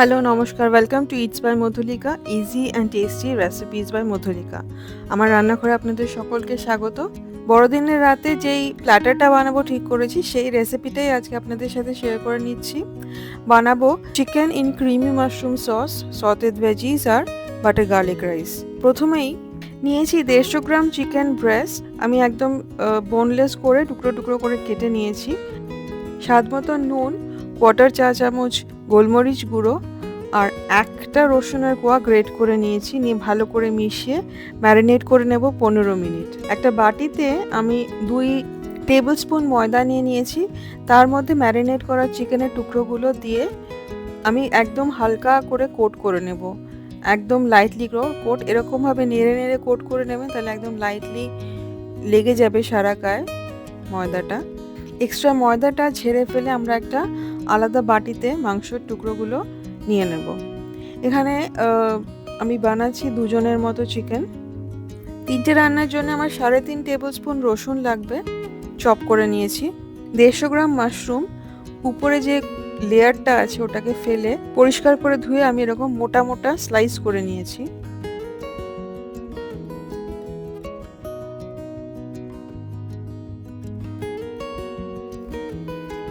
Hello, নমস্কার। Welcome to it's by Madhulika, easy and tasty recipes by Madhulika. আমার রান্নাঘরে আপনাদের সকলকে স্বাগত। বড়দিনের রাতে যেই প্ল্যাটারটা বানাবো ঠিক করেছি, সেই রেসিপিটাই আজকে আপনাদের সাথে শেয়ার করে নিচ্ছি। বানাবো chicken in creamy mushroom sauce, sauteed veggies আর বাটার গার্লিক রাইস। প্রথমেই নিয়েছি 150 গ্রাম চিকেন ব্রেস্ট। আমি একদম বোনলেস করে টুকরো টুকরো করে কেটে নিয়েছি। স্বাদ মতো নুন, কোয়ার্টার চা চামচ গোলমরিচ গুঁড়ো আর একটা রসুনের কোয়া গ্রেট করে নিয়েছি। নিয়ে ভালো করে মিশিয়ে ম্যারিনেট করে নেব 15 মিনিট। একটা বাটিতে আমি 2 টেবিল স্পুন ময়দা নিয়ে নিয়েছি। তার মধ্যে ম্যারিনেট করা চিকেনের টুকরোগুলো দিয়ে আমি একদম হালকা করে কোট করে নেব। একদম লাইটলি কোট, এরকমভাবে নেড়ে নেড়ে কোট করে নেবেন, তাহলে একদম লাইটলি লেগে যাবে সারা গায়ে ময়দাটা। এক্সট্রা ময়দাটা ঝেড়ে ফেলে আমরা একটা আলাদা বাটিতে মাংসের টুকরোগুলো নিয়ে নেব। এখানে আমি বানাচ্ছি 2 জনের মতো চিকেন। 3টে রান্নার জন্য আমার 3.5 টেবিল স্পুন রসুন লাগবে, চপ করে নিয়েছি। 150 গ্রাম মাশরুম, উপরে যে লেয়ারটা আছে ওটাকে ফেলে পরিষ্কার করে ধুয়ে আমি এরকম মোটা মোটা স্লাইস করে নিয়েছি।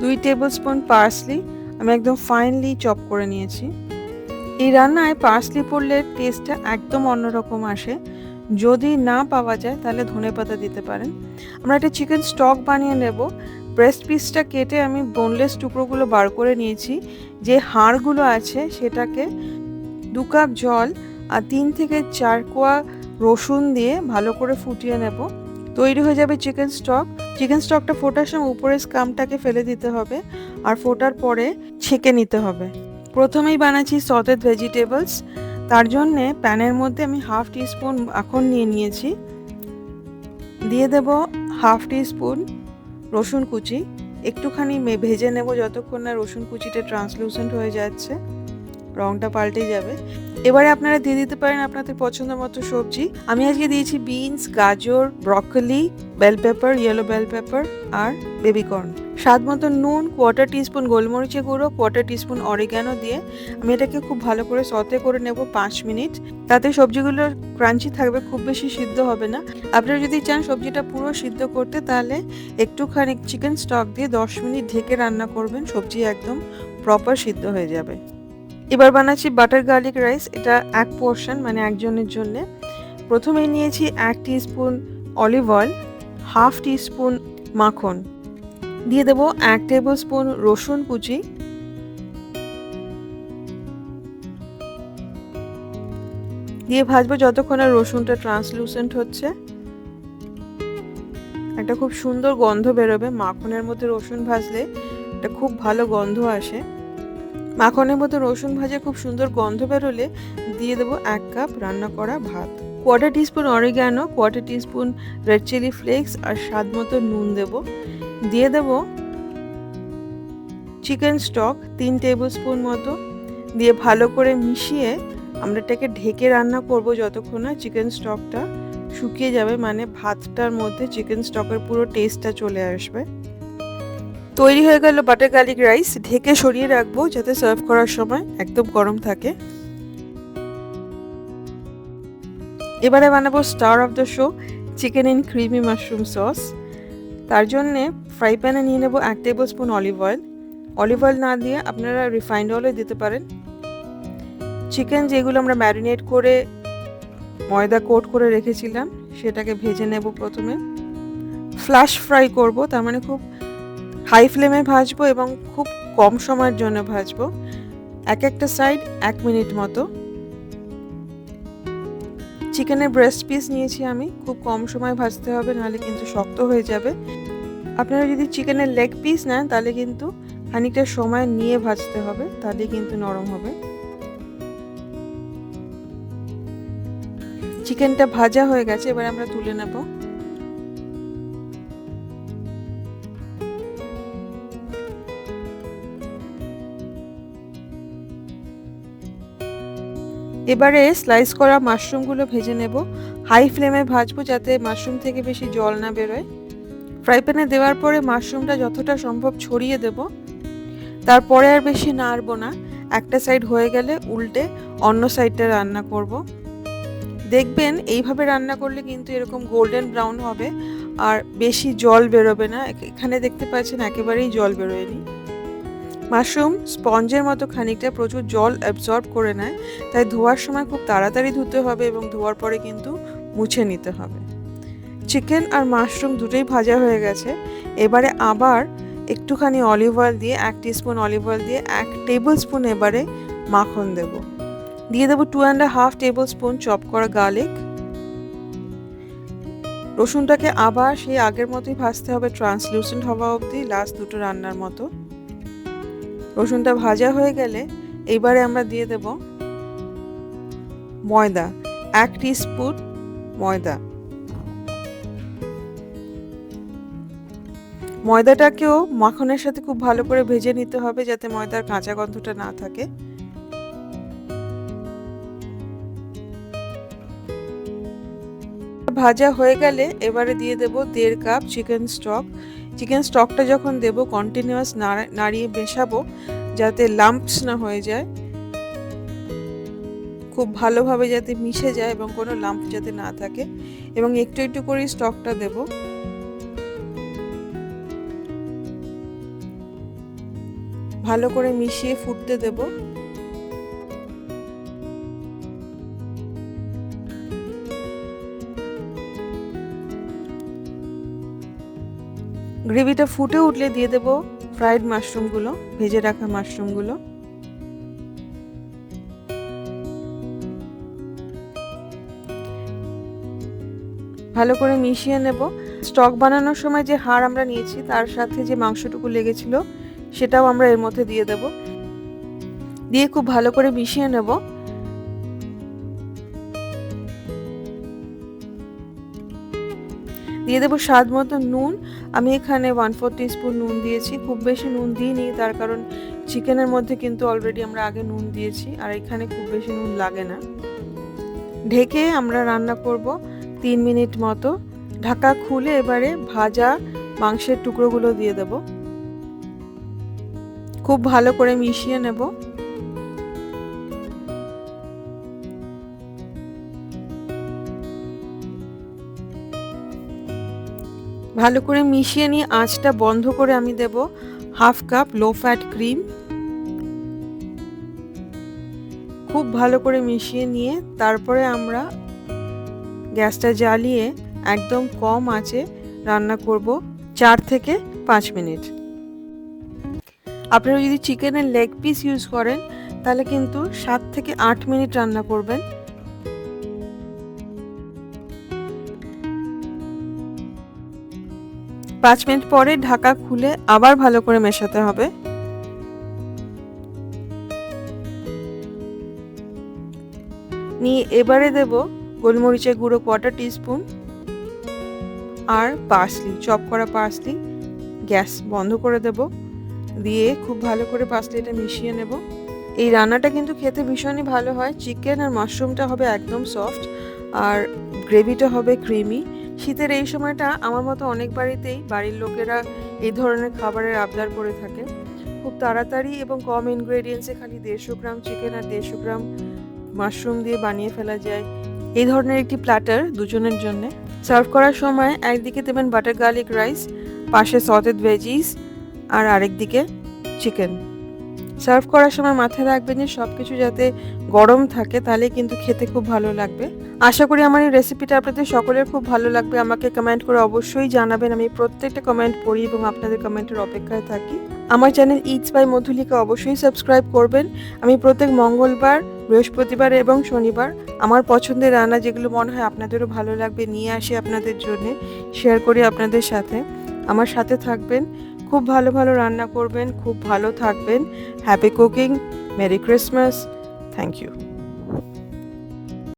দুই টেবিল স্পুন পার্সলি আমি একদম ফাইনলি চপ করে নিয়েছি। এই রান্নায় পার্সলি পড়লে টেস্টটা একদম অন্যরকম আসে। যদি না পাওয়া যায় তাহলে ধনেপাতা দিতে পারেন। আমরা একটা চিকেন স্টক বানিয়ে নেব। ব্রেস্ট পিসটা কেটে আমি বোনলেস টুকরোগুলো বার করে নিয়েছি। যে হাড়গুলো আছে সেটাকে 2 কাপ জল আর 3 থেকে 4 কোয়া রসুন দিয়ে ভালো করে ফুটিয়ে নেব। তৈরি হয়ে যাবে চিকেন স্টক। চিকেন স্টকটা ফোটার সময় উপরের স্কামটাকে ফেলে দিতে হবে আর ফোটার পরে ছেঁকে নিতে হবে। প্রথমেই বানাচ্ছি সটেড ভেজিটেবলস। তার জন্যে প্যানের মধ্যে আমি হাফ টিস্পুন মাখন নিয়ে নিয়েছি। দিয়ে দেব হাফ টিস্পুন রসুন কুচি। একটুখানি ভেজে নেব যতক্ষণ না রসুন কুচিটা ট্রান্সলুসেন্ট হয়ে যাচ্ছে, রঙটা পাল্টে যাবে। এবারে আপনারা দিয়ে দিতে পারেন আপনাদের পছন্দ মতো সবজি। আমি আজকে দিয়েছি বিনস, গাজর, broccoli, bell pepper, yellow bell pepper আর বেবিকর্ন। স্বাদ মতো নুন, কোয়ার্টার টিস্পুন গোলমরিচের গুঁড়ো, কোয়ার্টার টিস্পুন অরিগ্যানো দিয়ে আমি এটাকে খুব ভালো করে সতে করে নেব 5 মিনিট। তাতে সবজিগুলো ক্রাঞ্চি থাকবে, খুব বেশি সিদ্ধ হবে না। আপনারা যদি চান সবজিটা পুরো সিদ্ধ করতে, তাহলে একটুখানি চিকেন স্টক দিয়ে 10 মিনিট ঢেকে রান্না করবেন, সবজি একদম প্রপার সিদ্ধ হয়ে যাবে। এবার বানাচ্ছি বাটার গার্লিক রাইস। এটা এক পোর্শন, মানে একজনের জন্য। প্রথমে নিয়েছি 1 teaspoon olive oil, half teaspoon মাখন, দিয়ে দেবো 1 টেবিল স্পুন রসুন কুচি, দিয়ে ভাজবো যতক্ষণ না রসুনটা ট্রান্সলুসেন্ট হচ্ছে। একটা খুব সুন্দর গন্ধ বেরোবে। মাখনের মধ্যে রসুন ভাজলে একটা খুব ভালো গন্ধ আসে। মাখনের মধ্যে রসুন ভাজে খুব সুন্দর গন্ধ বেরোলে দিয়ে দেবো 1 কাপ রান্না করা ভাত, quarter teaspoon oregano, quarter teaspoon red chilli flakes আর স্বাদ মতো নুন দেব। দিয়ে দেব চিকেন স্টক 3 টেবিল স্পুন মতো, দিয়ে ভালো করে মিশিয়ে আমরা এটাকে ঢেকে রান্না করব যতক্ষণ না চিকেন স্টকটা শুকিয়ে যাবে, মানে ভাতটার মধ্যে চিকেন স্টকের পুরো টেস্টটা চলে আসবে। তৈরি হয়ে গেল বাটার গার্লিক রাইস। ঢেকে সরিয়ে রাখবো যাতে সার্ভ করার সময় একদম গরম থাকে। এবারে বানাবো star of the show, chicken in creamy mushroom sauce. তার জন্যে ফ্রাই প্যানে নিয়ে নেব 1 table spoon olive oil. Olive oil না দিয়ে আপনারা রিফাইন্ড অয়েলও দিতে পারেন। চিকেন যেগুলো আমরা ম্যারিনেট করে ময়দা কোট করে রেখেছিলাম সেটাকে ভেজে নেব। প্রথমে ফ্ল্যাশ ফ্রাই করব, তার মানে খুব হাই ফ্লেমে ভাজবো এবং খুব কম সময়ের জন্য ভাজবো। এক একটা সাইড 1 মিনিট মতো। চিকেনের ব্রেস্ট পিস নিয়েছি আমি, খুব কম সময় ভাজতে হবে, নাহলে কিন্তু শক্ত হয়ে যাবে। আপনারা যদি চিকেনের লেগ পিস নেন তাহলে কিন্তু খানিকটা সময় নিয়ে ভাজতে হবে, তাহলে কিন্তু নরম হবে। চিকেনটা ভাজা হয়ে গেছে, এবার আমরা তুলে নেব। এবারে স্লাইস করা মাশরুমগুলো ভেজে নেব। হাই ফ্লেমে ভাজবো যাতে মাশরুম থেকে বেশি জল না বেরোয়। ফ্রাই প্যানে দেওয়ার পরে মাশরুমটা যতটা সম্ভব ছড়িয়ে দেব, তারপরে আর বেশি নাড়বো না। একটা সাইড হয়ে গেলে উল্টে অন্য সাইডটা রান্না করব। দেখবেন এইভাবে রান্না করলে কিন্তু এরকম গোল্ডেন ব্রাউন হবে আর বেশি জল বেরোবে না। এখানে দেখতে পাচ্ছেন একেবারেই জল বেরোয়নি। মাশরুম স্পঞ্জের মতো খানিকটা প্রচুর জল অ্যাবজর্ব করে নেয়, তাই ধোয়ার সময় খুব তাড়াতাড়ি ধুতে হবে এবং ধোয়ার পরে কিন্তু মুছে নিতে হবে। চিকেন আর মাশরুম দুটোই ভাজা হয়ে গেছে। এবারে আবার একটুখানি অলিভ অয়েল দিয়ে 1 টিস্পুন অলিভ অয়েল দিয়ে 1 টেবিল স্পুন এবারে মাখন দেব। দিয়ে দেবো 2.5 টেবিল স্পুন চপ করা গার্লিক। রসুনটাকে আবার সেই আগের মতোই ভাজতে হবে ট্রান্সলুসেন্ট হওয়া অবধি, লাস্ট দুটো রান্নার মতো। রসুনটা ভাজা হয়ে গেলে এবারে আমরা দিয়ে দেব ময়দা, 1 টিস্পুন ময়দা। ময়দাটাকেও মাখনের সাথে খুব ভালো করে ভেজে নিতে হবে যাতে ময়দার কাঁচা গন্ধটা না থাকে। ভাজা হয়ে গেলে এবারে দিয়ে দেব 1.5 কাপ চিকেন স্টক। চিকেন স্টকটা যখন দেব কন্টিনিউয়াস নাড়িয়ে মেশাবো যাতে লাম্পস না হয়ে যায়, খুব ভালোভাবে যাতে মিশে যায় এবং কোনো লাম্প যাতে না থাকে, এবং একটু একটু করে স্টকটা দেব। ভালো করে মিশিয়ে ফুটতে দেব। গ্রেভিটা ফুটে উঠলে দিয়ে দেব ফ্রাইড মাশরুমগুলো, ভেজে রাখা মাশরুমগুলো। ভালো করে মিশিয়ে নেব। স্টক বানানোর সময় যে হাড় আমরা নিয়েছি তার সাথে যে মাংসটুকু লেগেছিল সেটাও আমরা এর মধ্যে দিয়ে দেব। দিয়ে খুব ভালো করে মিশিয়ে নেব। দিয়ে দেবো স্বাদ মতো নুন। আমি এখানে 1/4 টিস্পুন নুন দিয়েছি, খুব বেশি নুন দিইনি, তার কারণ চিকেনের মধ্যে কিন্তু অলরেডি আমরা আগে নুন দিয়েছি আর এখানে খুব বেশি নুন লাগে না। ঢেকে আমরা রান্না করব 3 মিনিট মতো। ঢাকা খুলে এবারে ভাজা মাংসের টুকরোগুলো দিয়ে দেব। খুব ভালো করে মিশিয়ে নেব। ভালো করে মিশিয়ে নিয়ে আঁচটা বন্ধ করে আমি দেব 1/2 কাপ লো ফ্যাট ক্রিম। খুব ভালো করে মিশিয়ে নিয়ে তারপরে আমরা গ্যাসটা জ্বালিয়ে একদম কম আঁচে রান্না করব 4 থেকে 5 মিনিট। আপনারা যদি চিকেনের লেগ পিস ইউজ করেন তাহলে কিন্তু 7 থেকে 8 মিনিট রান্না করবেন। পাঁচ মিনিট পরে ঢাকা খুলে আবার ভালো করে মেশাতে হবে। নিয়ে এবারে দেব গোলমরিচের গুঁড়ো 1/4 টিস্পুন আর পার্সলি, চপ করা পার্সলি। গ্যাস বন্ধ করে দেব। দিয়ে খুব ভালো করে পার্সলিটা মিশিয়ে নেব। এই রান্নাটা কিন্তু খেতে ভীষণই ভালো হয়। চিকেন আর মাশরুমটা হবে একদম সফট আর গ্রেভিটা হবে ক্রিমি। শীতের এই সময়টা আমার মতো অনেক বাড়িতেই বাড়ির লোকেরা এই ধরনের খাবারের আবদার করে থাকে। খুব তাড়াতাড়ি এবং কম ইনগ্রেডিয়েন্টসে খালি 150 গ্রাম চিকেন আর 150 গ্রাম মাশরুম দিয়ে বানিয়ে ফেলা যায় এই ধরনের একটি প্ল্যাটার দুজনের জন্য। সার্ভ করার সময় একদিকে দেবেন বাটার গার্লিক রাইস, পাশে সটেড ভেজিস আর আরেকদিকে চিকেন। সার্ভ করার সময় মাথায় রাখবেন যে সব কিছু যাতে গরম থাকে, তাহলে কিন্তু খেতে খুব ভালো লাগবে। আশা করি আমার এই রেসিপিটা আপনাদের সকলের খুব ভালো লাগবে। আমাকে কমেন্ট করে অবশ্যই জানাবেন। আমি প্রত্যেকটা কমেন্ট পড়ি এবং আপনাদের কমেন্টের অপেক্ষায় থাকি। আমার চ্যানেল ইটস বাই মধুলিকা অবশ্যই সাবস্ক্রাইব করবেন। আমি প্রত্যেক মঙ্গলবার, বৃহস্পতিবার এবং শনিবার আমার পছন্দের রান্না যেগুলো মনে হয় আপনাদেরও ভালো লাগবে নিয়ে আসি আপনাদের জন্য, শেয়ার করি আপনাদের সাথে। আমার সাথে থাকবেন, খুব ভালো ভালো রান্না করবেন, খুব ভালো থাকবেন। Happy cooking, merry Christmas, thank you.